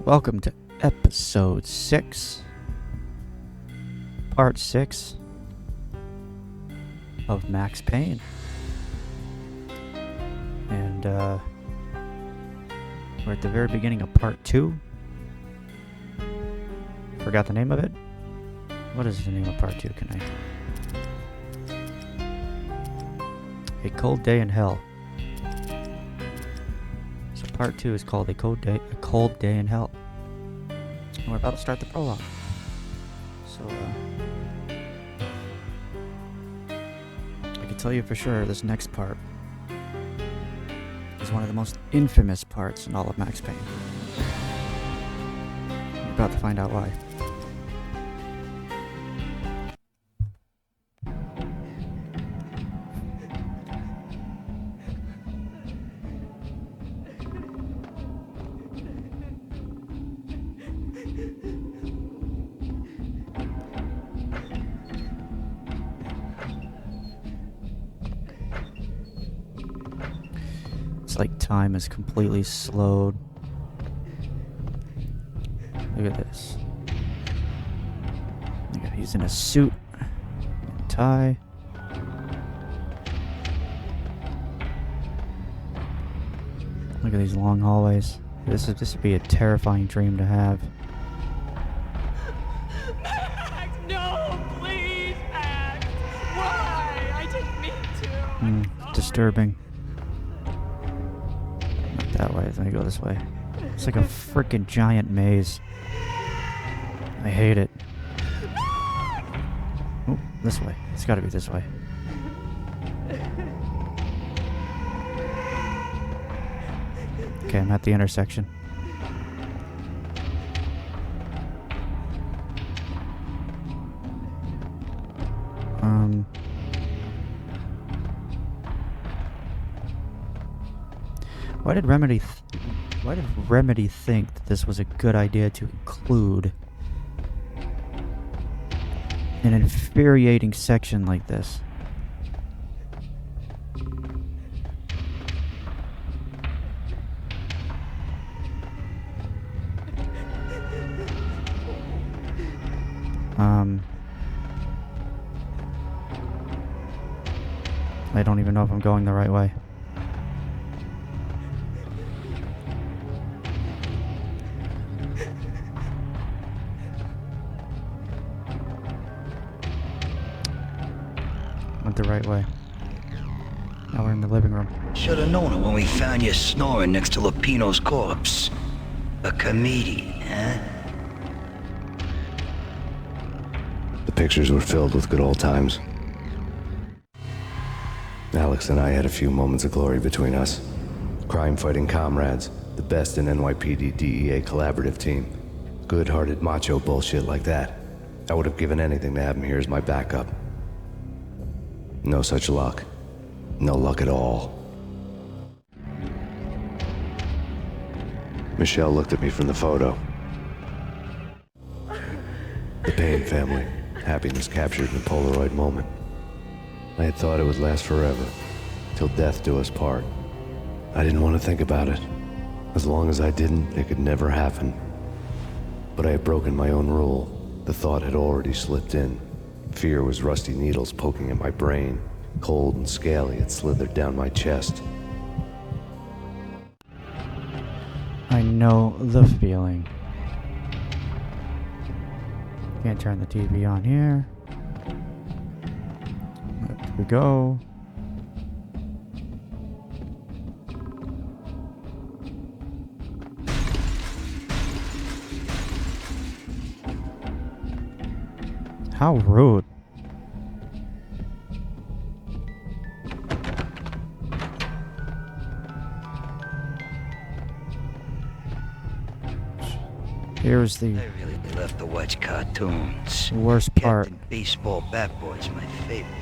Welcome to episode 6, part 6 of Max Payne. And we're at the very beginning of part 2. Forgot the name of it? What is the name of part 2? Can I? A Cold Day in Hell. So part 2 is called A Cold Day in Hell. And we're about to start the prologue. So I can tell you for sure this next part is one of the most infamous parts in all of Max Payne. You're about to find out why. It's like time is completely slowed. Look at this. He's in a suit and tie. Look at these long hallways. This would be a terrifying dream to have. Max, no, please, Max. Why? I didn't mean to. Disturbing. That way, let me go this way. It's like a freaking giant maze. I hate it. Oh, this way. It's gotta be this way. Okay, I'm at the intersection. Why did Remedy think that this was a good idea to include an infuriating section like this? I don't even know if I'm going the right way. Went the right way. Now we're in the living room. Should have known it when we found you snoring next to Lupino's corpse. A comedian, huh? The pictures were filled with good old times. Alex and I had a few moments of glory between us. Crime-fighting comrades, the best in NYPD DEA collaborative team. Good-hearted macho bullshit like that. I would have given anything to have him here as my backup. No such luck. No luck at all. Michelle looked at me from the photo. The Payne family. Happiness captured in a Polaroid moment. I had thought it would last forever, till death do us part. I didn't want to think about it. As long as I didn't, it could never happen. But I had broken my own rule. The thought had already slipped in. Fear was rusty needles poking at my brain. Cold and scaly, it slithered down my chest. I know the feeling. Can't turn the TV on here. Up we go. How rude. Here's the I really left to watch cartoons. worst part. Captain Baseball Bat Boy's my favorite.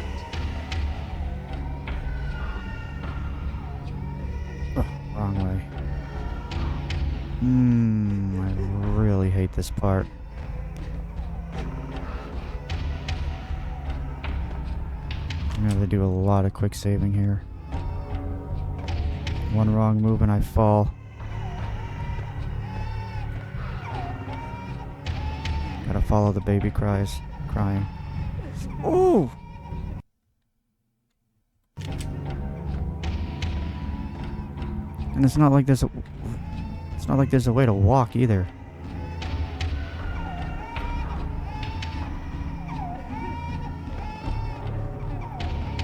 Oh, wrong way. I really hate this part. I'm gonna have to do a lot of quick saving here. One wrong move and I fall. Gotta follow the baby crying. Ooh! And it's not like there's a way to walk either.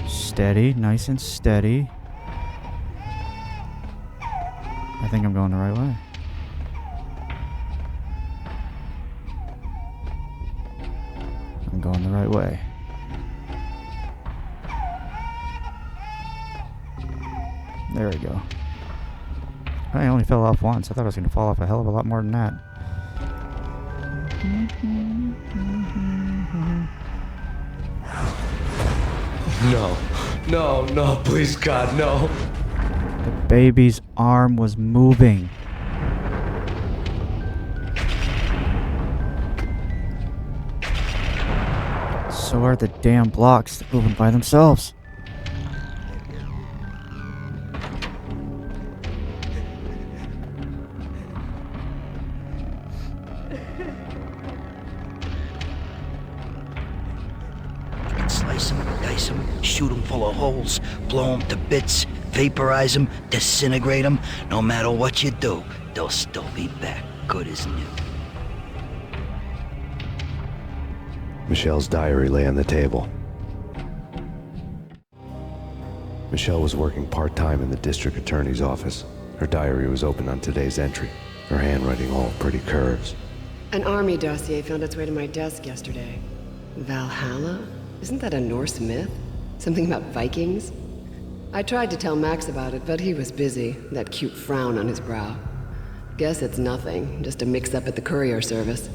Steady, nice and steady. I think I'm going the right way. I'm going the right way. There we go. I only fell off once. I thought I was going to fall off a hell of a lot more than that. No, please, God, no. The baby's arm was moving. So are the damn blocks moving by themselves. Slice them, dice them, shoot them full of holes, blow them to bits, vaporize them, disintegrate them. No matter what you do, they'll still be back, good as new. Michelle's diary lay on the table. Michelle was working part-time in the district attorney's office. Her diary was open on today's entry, her handwriting all pretty curves. An army dossier found its way to my desk yesterday. Valhalla? Isn't that a Norse myth? Something about Vikings? I tried to tell Max about it, but he was busy, that cute frown on his brow. Guess it's nothing, just a mix-up at the courier service.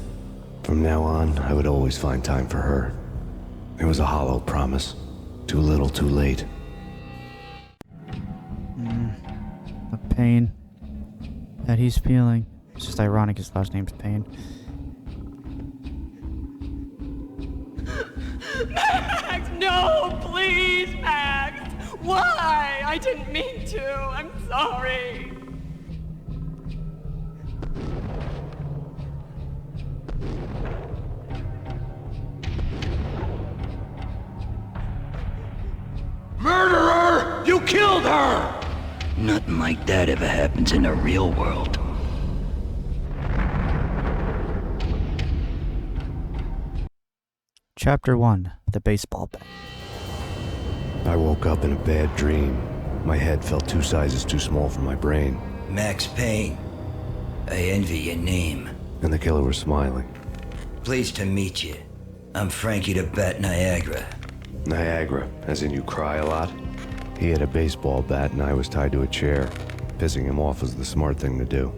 From now on, I would always find time for her. It was a hollow promise. Too little, too late. The pain that he's feeling. It's just ironic his last name's Payne. Max, no, please, Max. Why? I didn't mean to. I'm sorry. Murderer! You killed her! Nothing like that ever happens in the real world. Chapter 1. The Baseball Bat. I woke up in a bad dream. My head felt 2 sizes too small for my brain, Max Payne. I envy your name. and the killer was smiling. Pleased to meet you. I'm Frankie the Bat Niagara. Niagara, as in you cry a lot? He had a baseball bat and I was tied to a chair. Pissing him off was the smart thing to do.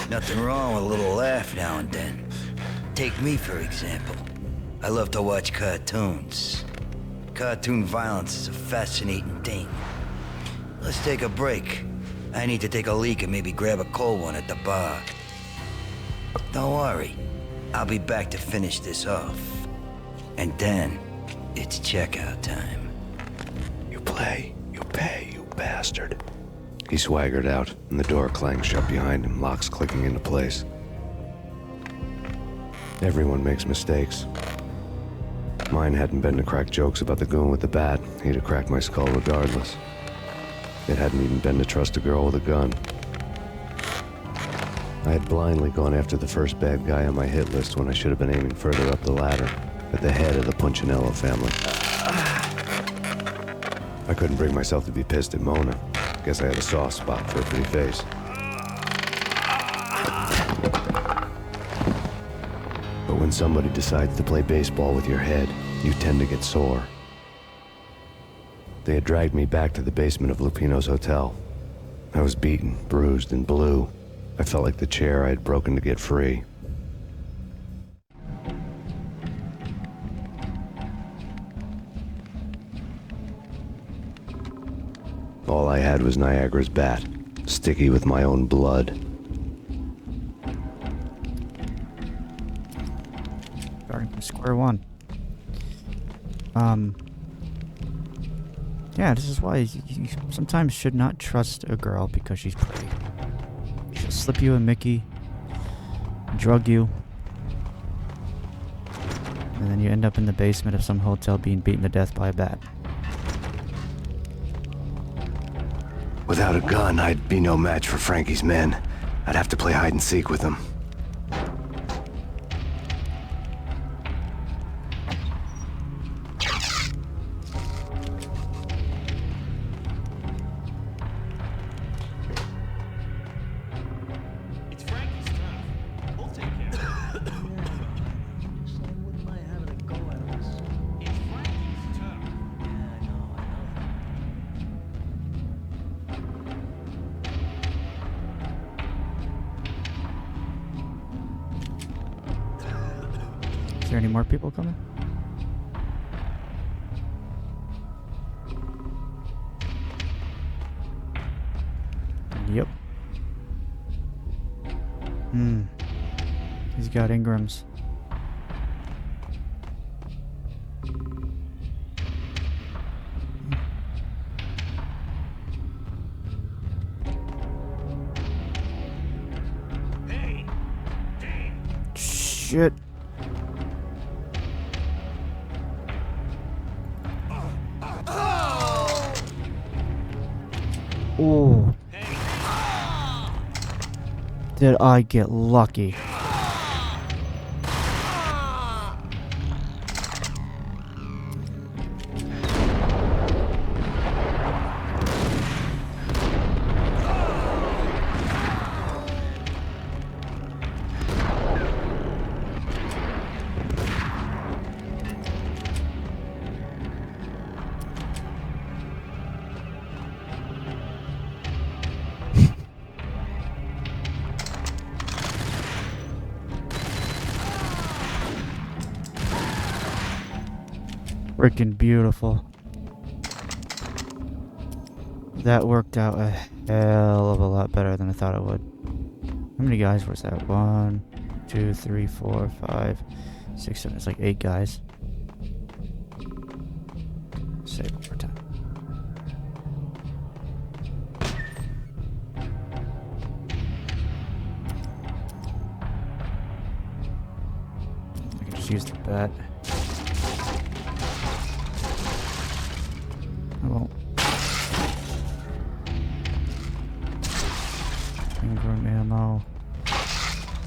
Nothing wrong with a little laugh now and then. Take me, for example. I love to watch cartoons. Cartoon violence is a fascinating thing. Let's take a break. I need to take a leak and maybe grab a cold one at the bar. Don't worry. I'll be back to finish this off. And then, it's checkout time. You play, you pay, you bastard. He swaggered out, and the door clanged shut behind him, locks clicking into place. Everyone makes mistakes. Mine hadn't been to crack jokes about the goon with the bat. He'd have cracked my skull regardless. It hadn't even been to trust a girl with a gun. I had blindly gone after the first bad guy on my hit list when I should have been aiming further up the ladder, at the head of the Punchinello family. I couldn't bring myself to be pissed at Mona. Guess I had a soft spot for a pretty face. But when somebody decides to play baseball with your head, you tend to get sore. They had dragged me back to the basement of Lupino's hotel. I was beaten, bruised, and blue. I felt like the chair I had broken to get free. All I had was Niagara's bat, sticky with my own blood. Starting from square one. Yeah, this is why you sometimes should not trust a girl because she's pretty. She'll slip you a Mickey, drug you, and then you end up in the basement of some hotel being beaten to death by a bat. Without a gun, I'd be no match for Frankie's men. I'd have to play hide and seek with them. It's Frankie's turn. We'll take care of it. It's Frankie's turn. Is there any more people coming? Yep. He's got Ingrams. Hey! Damn! Shit. Oh. Did I get lucky? Freaking beautiful. That worked out a hell of a lot better than I thought it would. How many guys was that? 1, 2, 3, 4, 5, 6, 7. It's like 8 guys. Save it for time. I can just use the bat. I won't. Ingram ammo.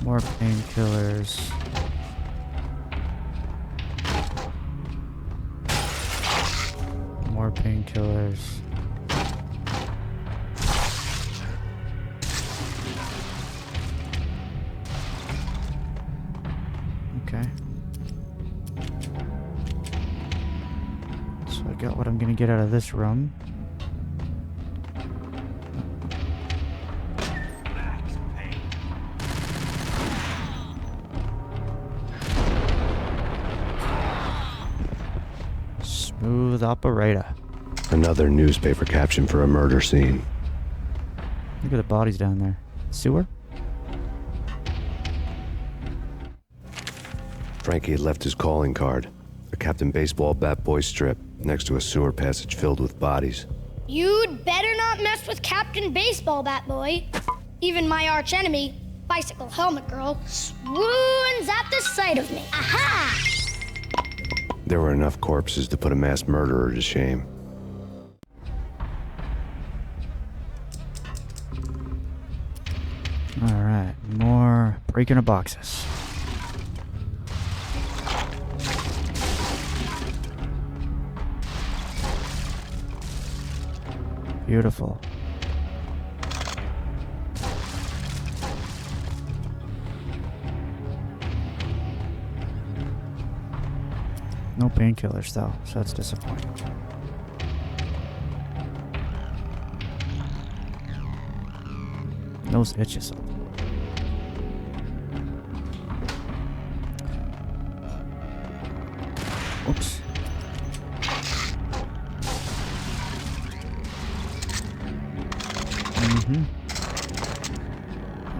More painkillers. More painkillers. Okay. So I got what I'm gonna get out of this room. Max Payne. Smooth operator. Another newspaper caption for a murder scene. Look at the bodies down there. Sewer? Frankie had left his calling card, a Captain Baseball Bat Boy strip, next to a sewer passage filled with bodies. You'd better not mess with Captain Baseball Bat Boy. Even my archenemy, Bicycle Helmet Girl, swoons at the sight of me. Aha! There were enough corpses to put a mass murderer to shame. Alright, more breaking of boxes. Beautiful. No painkillers though, so that's disappointing. Nose itches. Oops.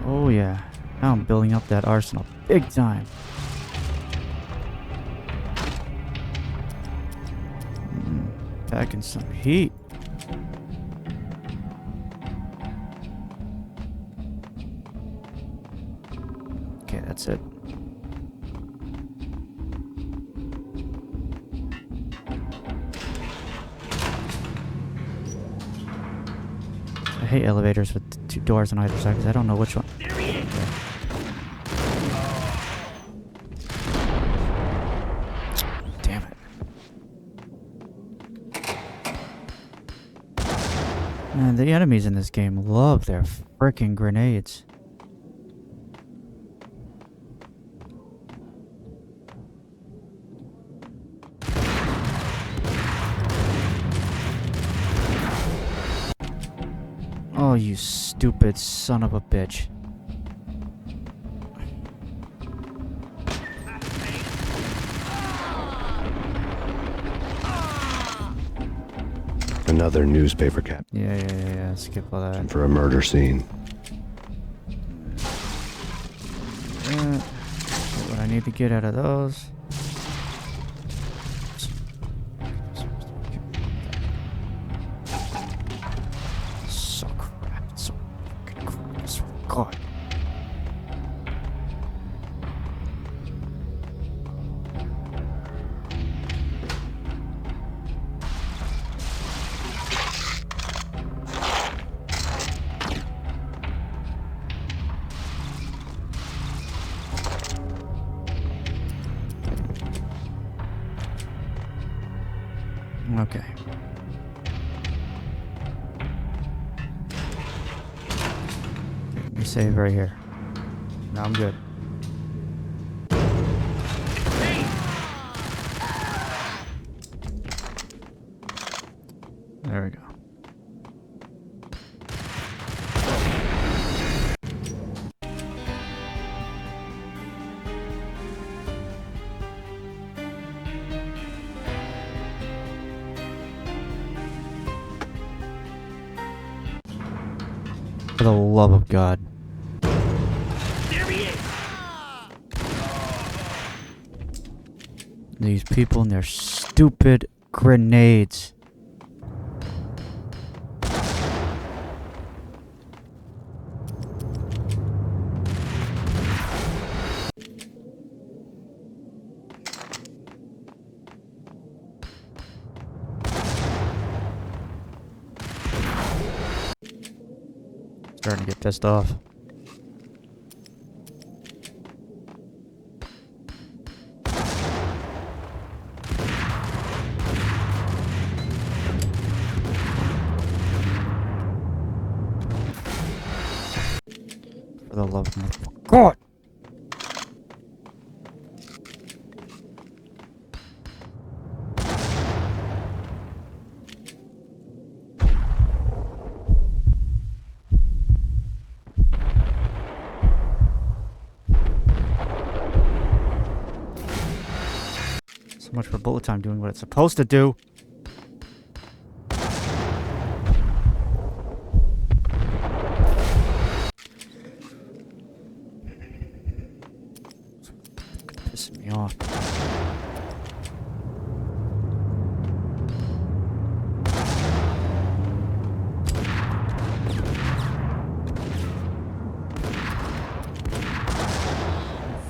Oh yeah. Now I'm building up that arsenal big time. Packing some heat. Okay, that's it. I hate elevators with two doors on either side because I don't know which one. There he is. Damn it. Man, the enemies in this game love their freaking grenades. Oh, you stupid son of a bitch. Another newspaper cap Yeah. Skip all that. for a murder scene. What I need to get out of those. So crap. So fucking crap. I swear to God. Okay. Let me save right here. Now I'm good. There we go. For the love of God. There he is. These people and their stupid grenades. Starting to get pissed off. For the love of God! So much for bullet time doing what it's supposed to do. Pissing me off.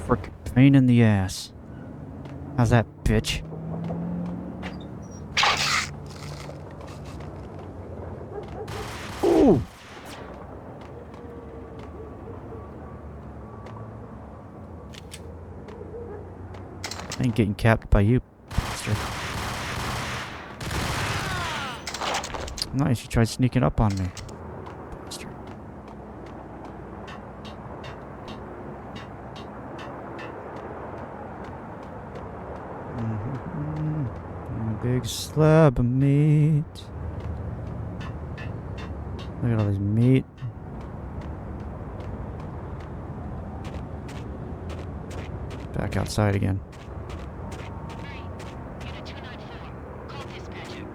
Frickin' pain in the ass. How's that, bitch? Ooh! I ain't getting capped by you, bastard. Nice, you tried sneaking up on me. Bastard. A big slab of meat. Look at all this meat. Back outside again. Unit 294, call dispatcher.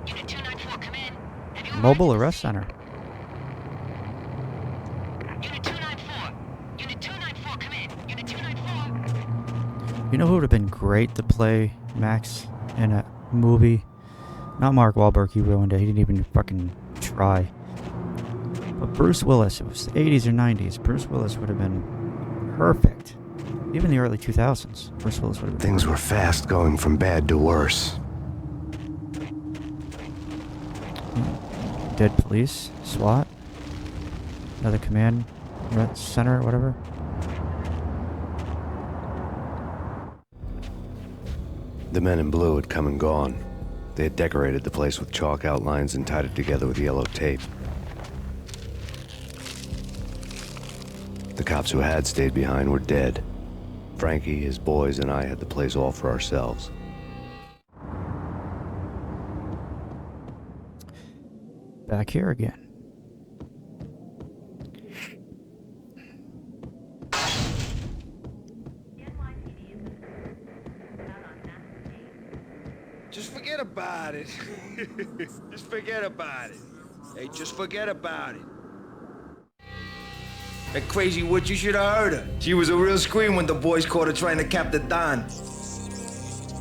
Unit 294, come in. Have you Mobile arrest center. Unit 294. Unit 294, come in. Unit 294. You know who would have been great to play Max in a movie? Not Mark Wahlberg, he ruined it. He didn't even fucking try. But Bruce Willis, it was the 80s or 90s. Bruce Willis would have been perfect. Even the early 2000s, Bruce Willis would have been Things were fast going from bad to worse. Dead police, SWAT, another command center, whatever. The men in blue had come and gone. They had decorated the place with chalk outlines and tied it together with yellow tape. The cops who had stayed behind were dead. Frankie, his boys, and I had the place all for ourselves. Back here again. Just forget about it. Just forget about it. Hey, just forget about it. That crazy witch, you should have heard her. She was a real scream when the boys caught her trying to cap the Don.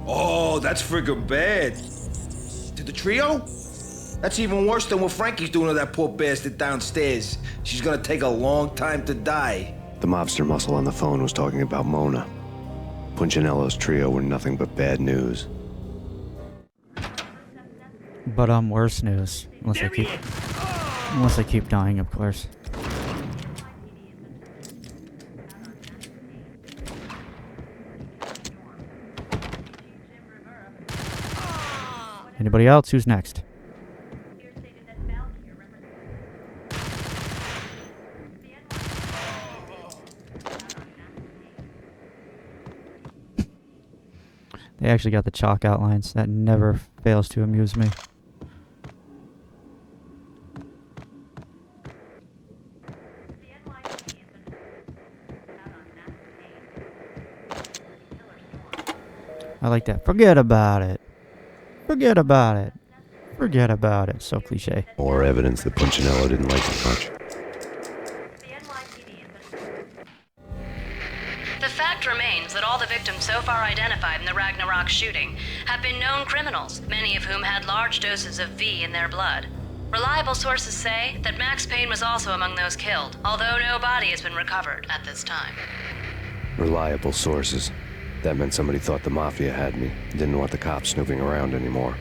Oh, that's friggin' bad. To the trio? That's even worse than what Frankie's doing to that poor bastard downstairs. She's gonna take a long time to die. The mobster muscle on the phone was talking about Mona. Punchinello's trio were nothing but bad news. But worse news. Unless I keep dying, of course. Anybody else? Who's next? They actually got the chalk outlines. That never fails to amuse me. I like that. Forget about it. Forget about it. Forget about it. So cliche. More evidence that Punchinello didn't like it much. The fact remains that all the victims so far identified in the Ragnarok shooting have been known criminals, many of whom had large doses of V in their blood. Reliable sources say that Max Payne was also among those killed, although no body has been recovered at this time. Reliable sources. That meant somebody thought the Mafia had me, didn't want the cops snooping around anymore.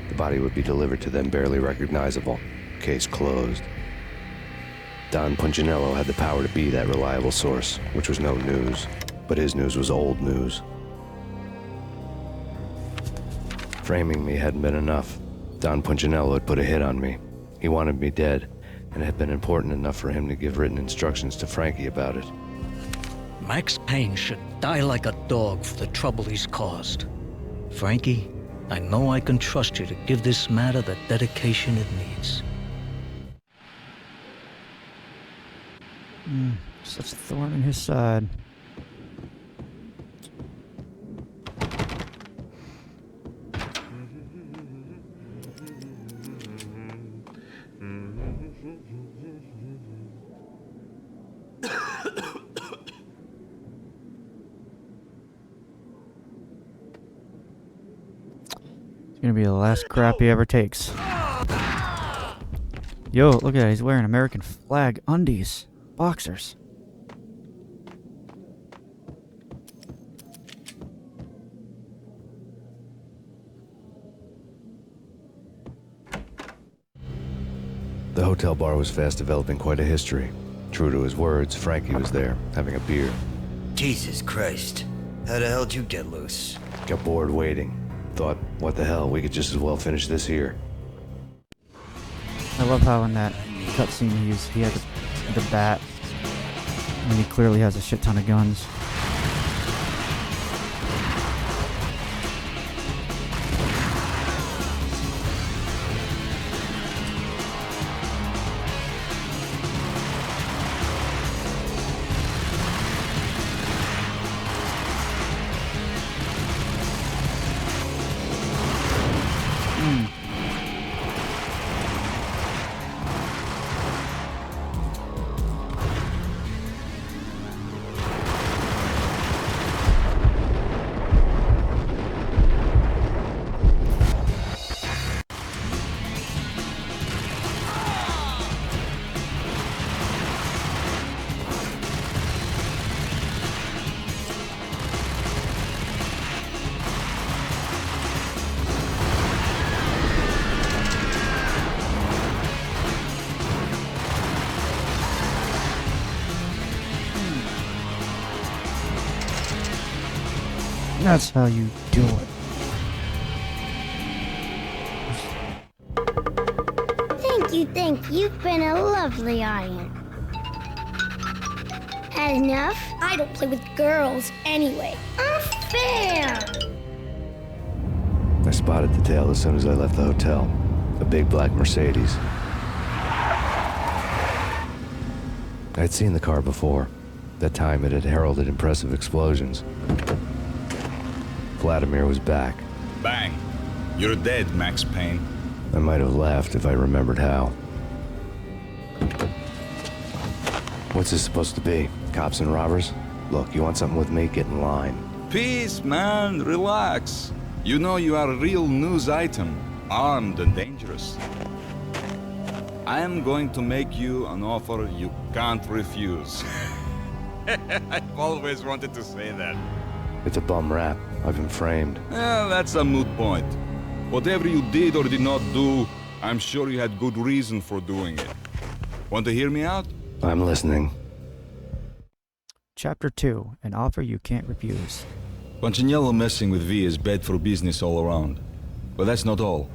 The body would be delivered to them barely recognizable. Case closed. Don Punchinello had the power to be that reliable source, which was no news. But his news was old news. Framing me hadn't been enough. Don Punchinello had put a hit on me. He wanted me dead, and it had been important enough for him to give written instructions to Frankie about it. Max Payne should die like a dog for the trouble he's caused. Frankie, I know I can trust you to give this matter the dedication it needs. Such a thorn in his side. Gonna be the last crap he ever takes. Yo, look at that. He's wearing American flag undies. Boxers. The hotel bar was fast developing quite a history. True to his words, Frankie was there, having a beer. Jesus Christ. How the hell did you get loose? Got bored waiting. Thought, what the hell, we could just as well finish this here. I love how in that cutscene he had the bat, and he clearly has a shit ton of guns. That's how you do it. Thank you. You've been a lovely iron. Had enough? I don't play with girls anyway. Unfair! I spotted the tail as soon as I left the hotel. A big black Mercedes. I'd seen the car before. That time it had heralded impressive explosions. Vladimir was back. Bang. You're dead, Max Payne. I might have laughed if I remembered how. What's this supposed to be? Cops and robbers? Look, you want something with me? Get in line. Peace, man. Relax. You know you are a real news item. Armed and dangerous. I am going to make you an offer you can't refuse. I've always wanted to say that. It's a bum rap. I've been framed. Well, that's a moot point. Whatever you did or did not do, I'm sure you had good reason for doing it. Want to hear me out? I'm listening. Chapter 2, an offer you can't refuse. Punchinello messing with V is bad for business all around. But that's not all.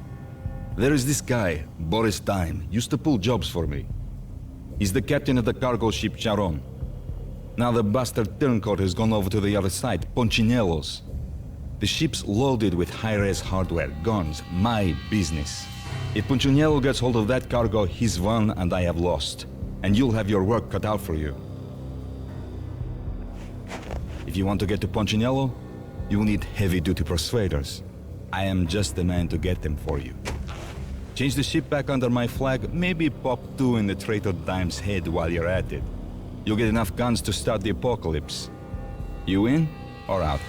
There is this guy, Boris Time, used to pull jobs for me. He's the captain of the cargo ship Charon. Now the bastard turncoat has gone over to the other side, Punchinello's. The ship's loaded with high-res hardware, guns, my business. If Punchinello gets hold of that cargo, he's won and I have lost. And you'll have your work cut out for you. If you want to get to Punchinello, you'll need heavy-duty persuaders. I am just the man to get them for you. Change the ship back under my flag, maybe pop 2 in the traitor Dime's head while you're at it. You'll get enough guns to start the apocalypse. You in or out?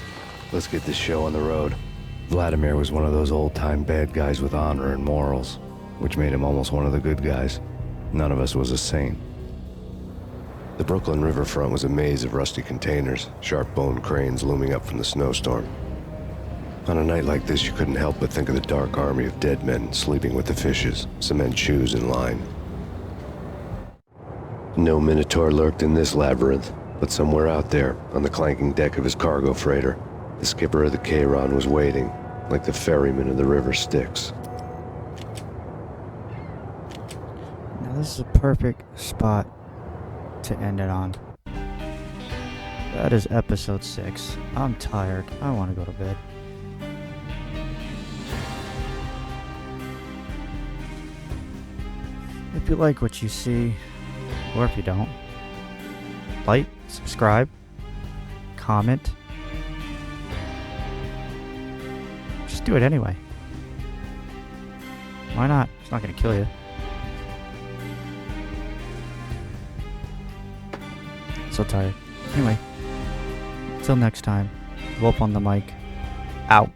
Let's get this show on the road. Vladimir was one of those old-time bad guys with honor and morals, which made him almost one of the good guys. None of us was a saint. The Brooklyn riverfront was a maze of rusty containers, sharp-boned cranes looming up from the snowstorm. On a night like this, you couldn't help but think of the dark army of dead men sleeping with the fishes, cement shoes in line. No Minotaur lurked in this labyrinth, but somewhere out there, on the clanking deck of his cargo freighter, the skipper of the Chiron was waiting, like the ferryman of the river Styx. Now this is a perfect spot to end it on. That is episode 6. I'm tired. I want to go to bed. If you like what you see, or if you don't, like, subscribe, comment. Just do it anyway. Why not? It's not going to kill you. So tired. Anyway, until next time, Wolf on the mic, out.